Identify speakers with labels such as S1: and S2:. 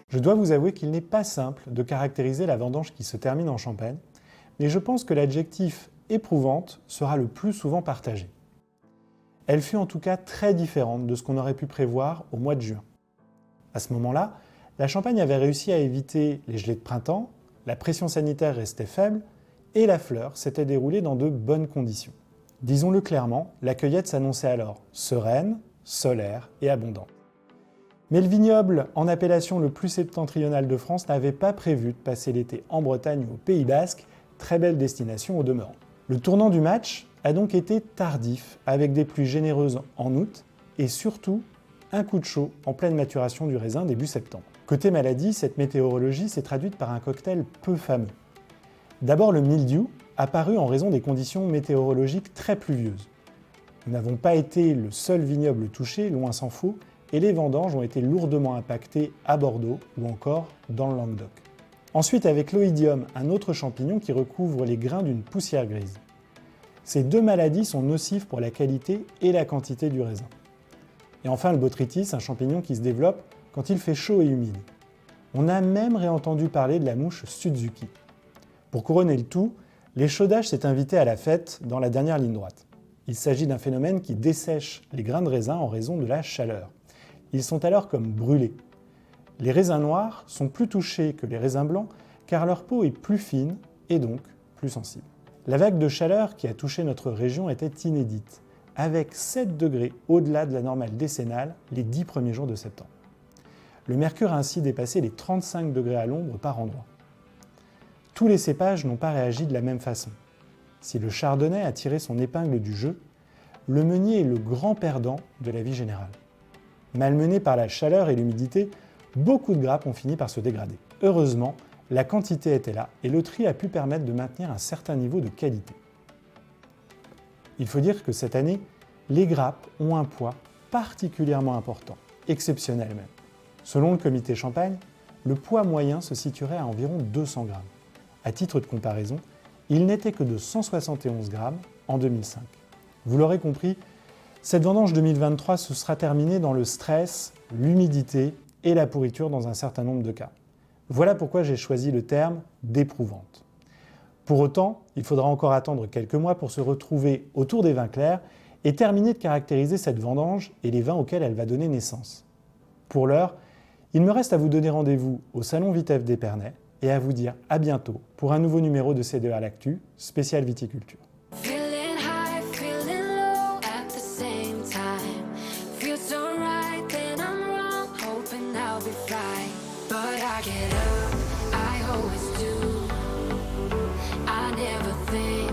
S1: Je dois vous avouer qu'il n'est pas simple de caractériser la vendange qui se termine en Champagne, mais je pense que l'adjectif « éprouvante » sera le plus souvent partagé. Elle fut en tout cas très différente de ce qu'on aurait pu prévoir au mois de juin. À ce moment-là, la Champagne avait réussi à éviter les gelées de printemps, la pression sanitaire restait faible et la fleur s'était déroulée dans de bonnes conditions. Disons-le clairement, la cueillette s'annonçait alors sereine, solaire et abondante. Mais le vignoble en appellation le plus septentrional de France n'avait pas prévu de passer l'été en Bretagne ou au Pays Basque, très belle destination au demeurant. Le tournant du match a donc été tardif, avec des pluies généreuses en août et surtout un coup de chaud en pleine maturation du raisin début septembre. Côté maladie, cette météorologie s'est traduite par un cocktail peu fameux. D'abord le mildiou, apparu en raison des conditions météorologiques très pluvieuses. Nous n'avons pas été le seul vignoble touché, loin s'en faut, et les vendanges ont été lourdement impactées à Bordeaux ou encore dans le Languedoc. Ensuite avec l'oïdium, un autre champignon qui recouvre les grains d'une poussière grise. Ces deux maladies sont nocives pour la qualité et la quantité du raisin. Et enfin le botrytis, un champignon qui se développe quand il fait chaud et humide. On a même réentendu parler de la mouche Suzuki. Pour couronner le tout, l'échaudage s'est invité à la fête dans la dernière ligne droite. Il s'agit d'un phénomène qui dessèche les grains de raisin en raison de la chaleur. Ils sont alors comme brûlés. Les raisins noirs sont plus touchés que les raisins blancs car leur peau est plus fine et donc plus sensible. La vague de chaleur qui a touché notre région était inédite, avec 7 degrés au-delà de la normale décennale les 10 premiers jours de septembre. Le mercure a ainsi dépassé les 35 degrés à l'ombre par endroit. Tous les cépages n'ont pas réagi de la même façon. Si le chardonnay a tiré son épingle du jeu, le meunier est le grand perdant de la vie générale. Malmenés par la chaleur et l'humidité, beaucoup de grappes ont fini par se dégrader. Heureusement, la quantité était là et le tri a pu permettre de maintenir un certain niveau de qualité. Il faut dire que cette année, les grappes ont un poids particulièrement important, exceptionnel même. Selon le comité Champagne, le poids moyen se situerait à environ 200 grammes. À titre de comparaison, il n'était que de 171 grammes en 2005. Vous l'aurez compris, cette vendange 2023 se sera terminée dans le stress, l'humidité et la pourriture dans un certain nombre de cas. Voilà pourquoi j'ai choisi le terme d'éprouvante. Pour autant, il faudra encore attendre quelques mois pour se retrouver autour des vins clairs et terminer de caractériser cette vendange et les vins auxquels elle va donner naissance. Pour l'heure, il me reste à vous donner rendez-vous au Salon Vitef d'Épernay et à vous dire à bientôt pour un nouveau numéro de C2R L'Actu, spécial viticulture.
S2: I get up, I always do. I never think